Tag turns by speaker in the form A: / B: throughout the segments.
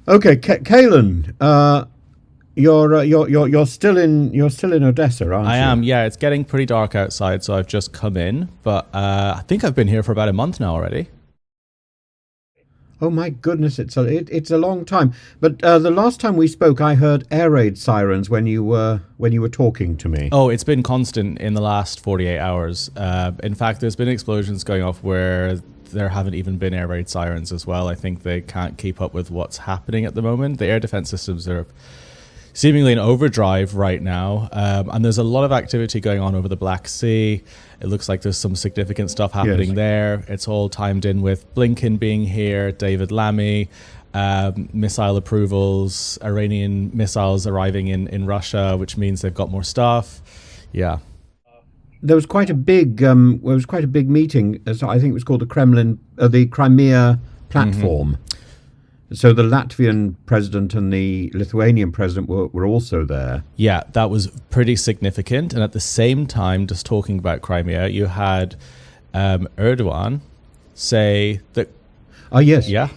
A: Okay, Caolan, you're still in Odessa, aren't
B: I
A: you?
B: am, yeah. It's getting pretty dark outside, so I've just come in. But I think I've been here for about a month now already.
A: Oh my goodness, it's a long time. But the last time we spoke, I heard air raid sirens when you were talking to me.
B: Oh, it's been constant in the last 48 hours. In fact, there's been explosions going off where there haven't even been air raid sirens as well. I think they can't keep up with what's happening at the moment. The air defense systems are seemingly in overdrive right now, and there's a lot of activity going on over the Black Sea. It looks like there's some significant stuff happening there. It's all timed in with Blinken being here, David Lammy, missile approvals, Iranian missiles arriving in Russia, which means they've got more stuff. Yeah.
A: There was quite a big meeting. So I think it was called the Crimea platform. So the Latvian president and the Lithuanian president were also there.
B: Yeah, that was pretty significant. And at the same time, just talking about Crimea, you had Erdogan say that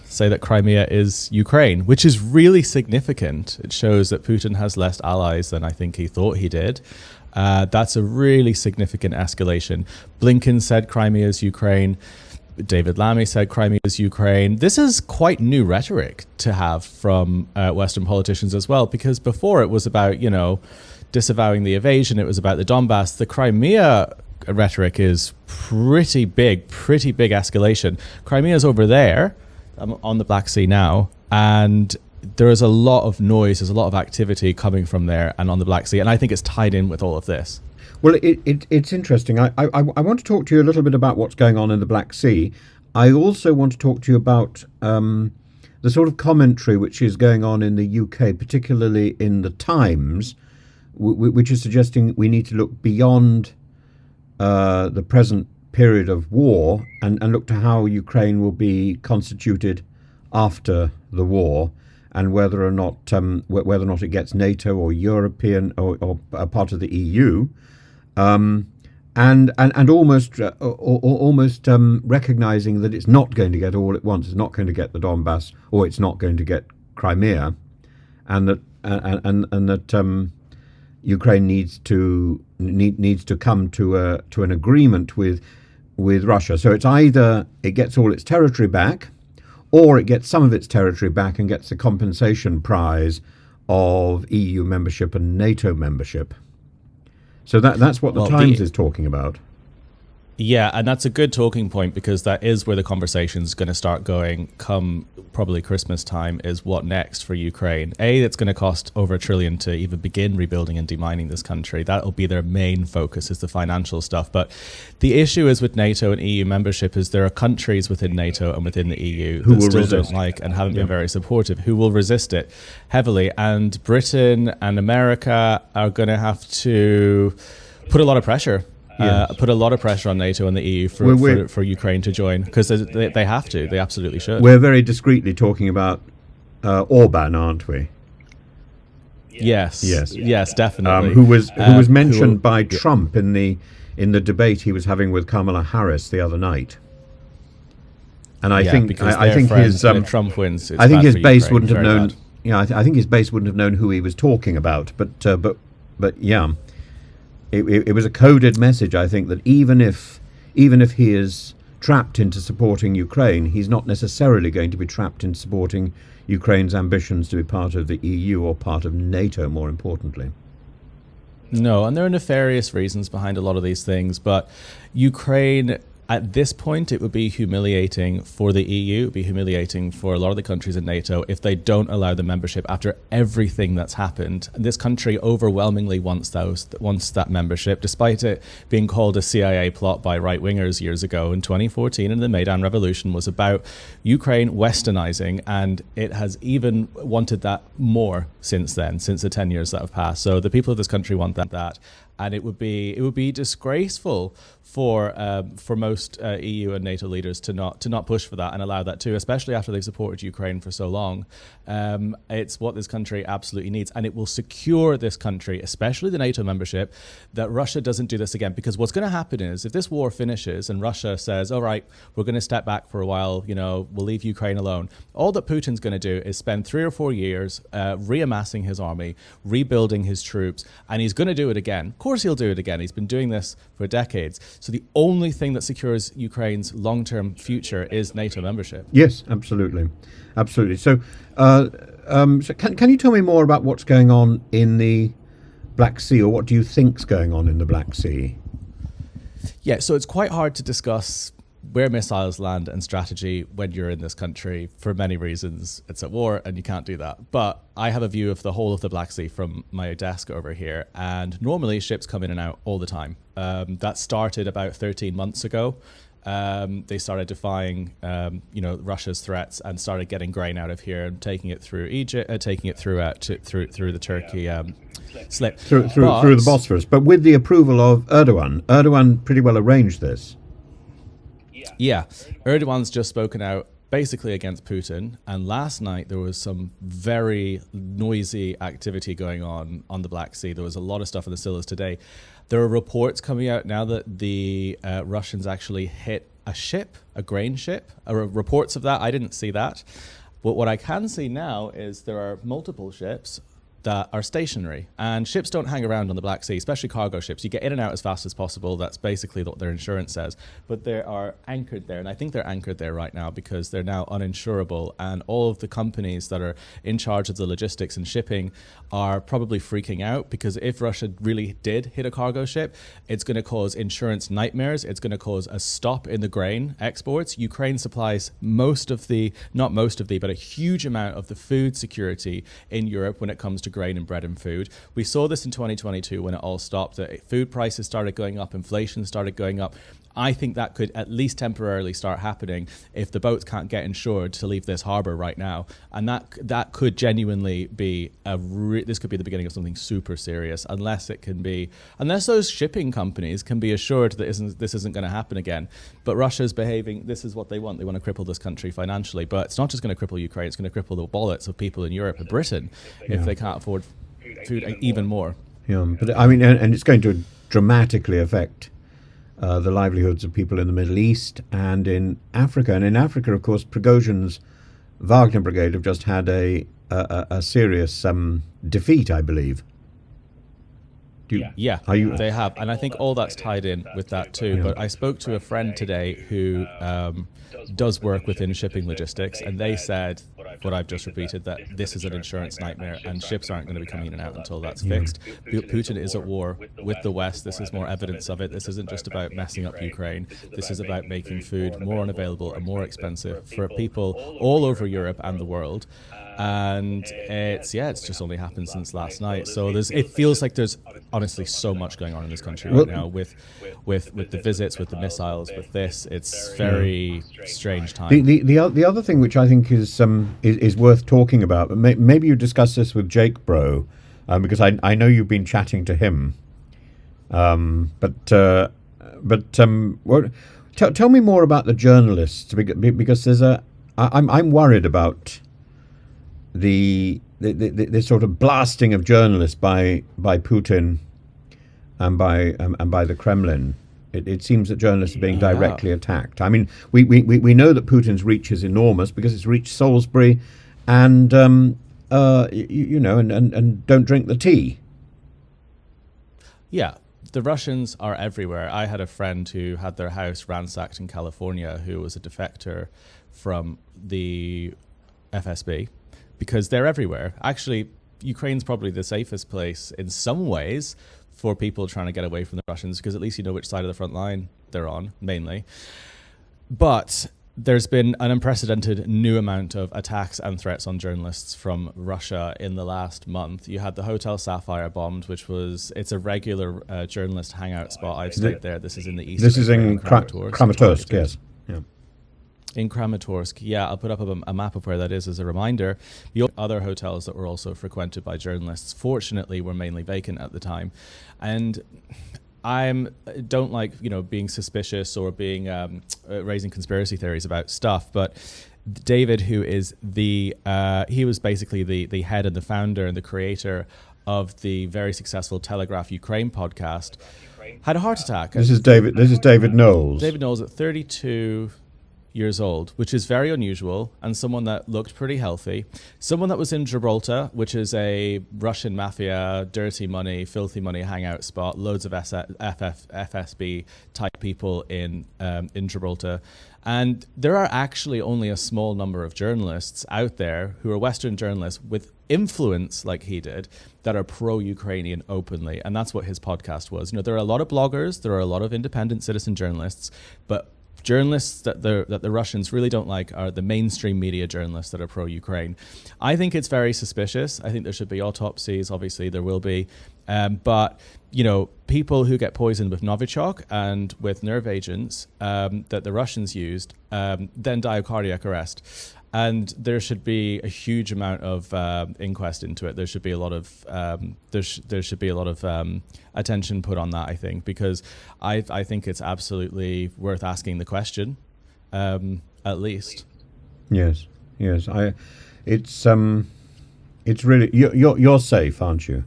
B: say that Crimea is Ukraine, which is really significant. It shows that Putin has less allies than I think he thought he did. That's a really significant escalation. Blinken said Crimea is Ukraine. David Lammy said Crimea is Ukraine. This is quite new rhetoric to have from Western politicians as well, because before it was about, disavowing the invasion. It was about the Donbass. The Crimea rhetoric is pretty big escalation. Crimea's over there on the Black Sea now, and there is a lot of noise, there's a lot of activity coming from there and on the Black Sea, and I think it's tied in with all of this.
A: Well, it's interesting. I want to talk to you a little bit about what's going on in the Black Sea. I also want to talk to you about the sort of commentary which is going on in the UK, particularly in the Times, which is suggesting we need to look beyond the present period of war and look to how Ukraine will be constituted after the war, and whether or not it gets NATO or European or a part of the EU. And almost recognizing that it's not going to get all at once. It's not going to get the Donbass, or it's not going to get Crimea, and that Ukraine needs to come to an agreement with Russia. So it's either it gets all its territory back, or it gets some of its territory back and gets the compensation prize of EU membership and NATO membership. So that's what the Times is talking about.
B: Yeah, and that's a good talking point, because that is where the conversation's going to start going come probably Christmas time, is what next for Ukraine. It's going to cost over $1 trillion to even begin rebuilding and demining this country. That'll be their main focus, is the financial stuff. But the issue is with NATO and EU membership is there are countries within NATO and within the EU who still don't like and haven't been very supportive, who will resist it heavily. And Britain and America are going to have to put a lot of pressure. Put a lot of pressure on NATO and the EU for Ukraine to join, because they have to. They absolutely should.
A: We're very discreetly talking about Orban, aren't we?
B: Yes, definitely.
A: Who was mentioned by Trump in the debate he was having with Kamala Harris the other night. And I think his
B: Trump wins.
A: I think his base wouldn't have known. I think his base wouldn't have known who he was talking about. But yeah. It was a coded message, I think, that even if he is trapped into supporting Ukraine, he's not necessarily going to be trapped into supporting Ukraine's ambitions to be part of the EU or part of NATO, more importantly.
B: No, and there are nefarious reasons behind a lot of these things, but Ukraine, at this point, it would be humiliating for the EU, it would be humiliating for a lot of the countries in NATO if they don't allow the membership after everything that's happened. And this country overwhelmingly wants that membership, despite it being called a CIA plot by right-wingers years ago in 2014, and the Maidan Revolution was about Ukraine westernizing, and it has even wanted that more since then, since the 10 years that have passed. So the people of this country want that. and it would be disgraceful for most EU and NATO leaders to not push for that and allow that too, especially after they've supported Ukraine for so long. It's what this country absolutely needs, and it will secure this country, especially the NATO membership, that Russia doesn't do this again. Because what's going to happen is, if this war finishes and Russia says, all right, we're going to step back for a while, we'll leave Ukraine alone, all that Putin's going to do is spend 3 or 4 years reamassing his army, rebuilding his troops, and he's going to do it again. Of course he'll do it again. He's been doing this for decades. So the only thing that secures Ukraine's long-term future is NATO membership.
A: Yes, absolutely. Absolutely. So, so can you tell me more about what's going on in the Black Sea, or what do you think's going on in the Black Sea?
B: Yeah, so it's quite hard to discuss where missiles land and strategy when you're in this country for many reasons. It's at war and you can't do that. But I have a view of the whole of the Black Sea from my desk over here, and normally ships come in and out all the time. That started about 13 months ago. They started defying, Russia's threats and started getting grain out of here and taking it through Egypt, taking it through the Turkey slip
A: through the Bosphorus. But with the approval of Erdogan, Erdogan pretty well arranged this.
B: Yeah, Erdogan's just spoken out basically against Putin, and last night there was some very noisy activity going on the Black Sea. There was a lot of stuff in the Scillas today. There are reports coming out now that the Russians actually hit a ship, a grain ship. Reports of that. I didn't see that. But what I can see now is there are multiple ships that are stationary, and ships don't hang around on the Black Sea, especially cargo ships. You get in and out as fast as possible. That's basically what their insurance says. But they are anchored there, and I think they're anchored there right now because they're now uninsurable, and all of the companies that are in charge of the logistics and shipping are probably freaking out, because if Russia really did hit a cargo ship, it's going to cause insurance nightmares. It's going to cause a stop in the grain exports. Ukraine supplies but a huge amount of the food security in Europe when it comes to grain and bread and food. We saw this in 2022 when it all stopped. Food prices started going up, inflation started going up. I think that could at least temporarily start happening if the boats can't get insured to leave this harbour right now. And that could genuinely be this could be the beginning of something super serious, unless those shipping companies can be assured that this isn't going to happen again. But Russia's behaving, this is what they want. They want to cripple this country financially, but it's not just going to cripple Ukraine, it's going to cripple the wallets of people in Europe and Britain if they can't afford food even more.
A: Yeah, but I mean, and it's going to dramatically affect the livelihoods of people in the Middle East and in Africa. And in Africa, of course, Prigozhin's Wagner Brigade have just had a serious defeat, I believe.
B: They have. And I think all that's tied in with that too. Yeah. But I spoke to a friend today who does work within shipping logistics, and they said what I've just repeated, that this is an insurance nightmare and ships aren't going to be coming in and out until that's fixed. Putin is at war with the West. This is more evidence of it. This isn't just about messing up Ukraine. This is about making food more unavailable and more expensive for people all over Europe and the world. And it's just only happened since last night. So it feels like there's honestly so much going on in this country right now with the visits, with the missiles, with this. It's very strange time.
A: The other thing which I think is worth talking about, but maybe you discuss this with Jake Bro, because I know you've been chatting to him. Tell me more about the journalists, because I'm worried about the sort of blasting of journalists by Putin and by the Kremlin. It seems that journalists are being directly attacked. I mean, we know that Putin's reach is enormous because it's reached Salisbury, and don't drink the tea.
B: Yeah. The Russians are everywhere. I had a friend who had their house ransacked in California who was a defector from the FSB, because they're everywhere. Actually, Ukraine's probably the safest place in some ways for people trying to get away from the Russians, because at least you know which side of the front line they're on, mainly. But there's been an unprecedented new amount of attacks and threats on journalists from Russia in the last month. You had the Hotel Saphire bombed, it's a regular journalist hangout spot. I've stayed there. This is in the east.
A: This is in Kramatorsk, yes. Yeah.
B: In Kramatorsk, yeah, I'll put up a map of where that is as a reminder. The other hotels that were also frequented by journalists, fortunately, were mainly vacant at the time. And I don't like, being suspicious or being raising conspiracy theories about stuff, but David, who is he was basically the head and the founder and the creator of the very successful Telegraph Ukraine podcast, had a heart attack.
A: This is David Knowles.
B: David Knowles at 32 years old, which is very unusual, and someone that looked pretty healthy. Someone that was in Gibraltar, which is a Russian mafia, dirty money, filthy money hangout spot, loads of FSB type people in Gibraltar. And there are actually only a small number of journalists out there who are Western journalists with influence like he did that are pro-Ukrainian openly. And that's what his podcast was. There are a lot of bloggers, there are a lot of independent citizen journalists, but journalists that the Russians really don't like are the mainstream media journalists that are pro-Ukraine. I think it's very suspicious. I think there should be autopsies. Obviously, there will be. But, people who get poisoned with Novichok and with nerve agents that the Russians used then die of cardiac arrest. And there should be a huge amount of inquest into it. There should be a lot of there should be a lot of attention put on that, I think, because I think it's absolutely worth asking the question, at least.
A: Yes. It's really you're safe, aren't you?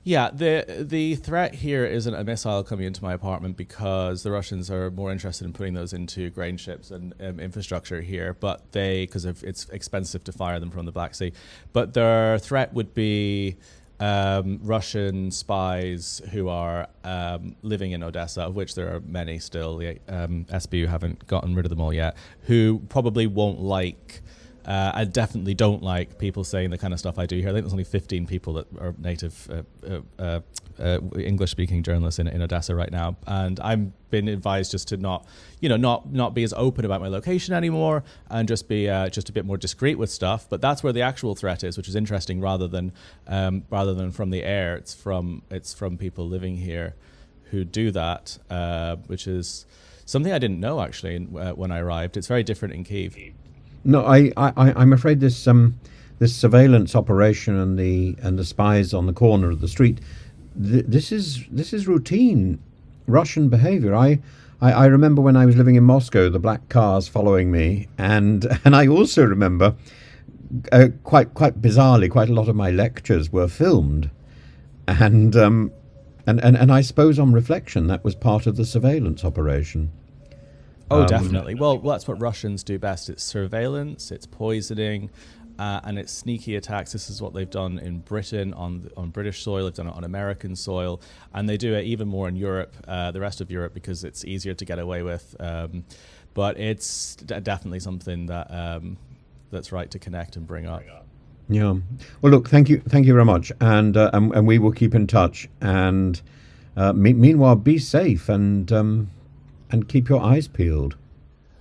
B: Yeah, the threat here isn't a missile coming into my apartment because the Russians are more interested in putting those into grain ships and infrastructure here, but because it's expensive to fire them from the Black Sea. But their threat would be Russian spies who are living in Odessa, of which there are many still. The SBU haven't gotten rid of them all yet, who probably won't like. I definitely don't like people saying the kind of stuff I do here. I think there's only 15 people that are native English-speaking journalists in Odessa right now, and I've been advised just to not be as open about my location anymore, and just be just a bit more discreet with stuff. But that's where the actual threat is, which is interesting. Rather than from the air, it's from people living here who do that, which is something I didn't know actually when I arrived. It's very different in Kyiv.
A: No, I'm afraid this surveillance operation and the spies on the corner of the street, this is routine Russian behavior. I remember when I was living in Moscow, the black cars following me, and I also remember quite bizarrely, quite a lot of my lectures were filmed, and I suppose on reflection that was part of the surveillance operation.
B: Oh, definitely. Well, that's what Russians do best. It's surveillance, it's poisoning, and it's sneaky attacks. This is what they've done in Britain on British soil. They've done it on American soil, and they do it even more in Europe, the rest of Europe, because it's easier to get away with. But it's definitely something that's right to connect and bring up.
A: Yeah. Well, look, thank you very much, and we will keep in touch. And meanwhile, be safe and keep your eyes peeled.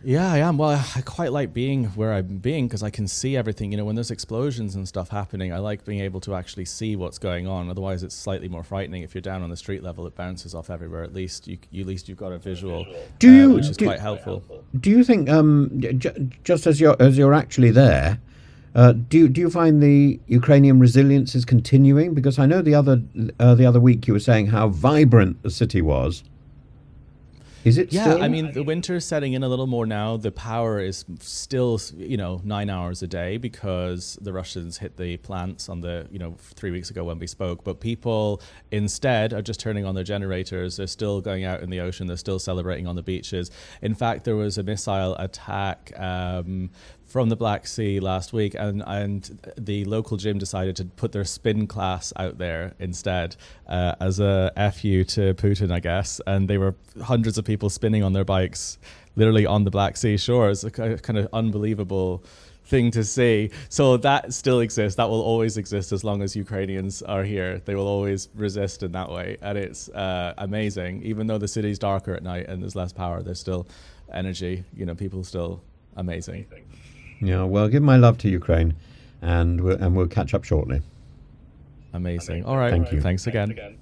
B: Yeah, I am. Well, I quite like being where I'm being because I can see everything. When there's explosions and stuff happening, I like being able to actually see what's going on. Otherwise, it's slightly more frightening. If you're down on the street level, it bounces off everywhere. At least you've got a visual, which is quite helpful.
A: Do you think, just as you're actually there, do you find the Ukrainian resilience is continuing? Because I know the other week you were saying how vibrant the city was. Is it still?
B: Yeah, I mean, the winter's setting in a little more now. The power is still, 9 hours a day because the Russians hit the plants on 3 weeks ago when we spoke. But people instead are just turning on their generators. They're still going out in the ocean. They're still celebrating on the beaches. In fact, there was a missile attack from the Black Sea last week, and the local gym decided to put their spin class out there instead as a FU to Putin, I guess. And they were hundreds of people spinning on their bikes literally on the Black Sea shores, a kind of unbelievable thing to see. So that still exists. That will always exist as long as Ukrainians are here. They will always resist in that way. And it's amazing. Even though the city's darker at night and there's less power, there's still energy. People still amazing.
A: Yeah, well, give my love to Ukraine, and we'll catch up shortly.
B: Amazing. All right.
A: Thank you.
B: Thanks again.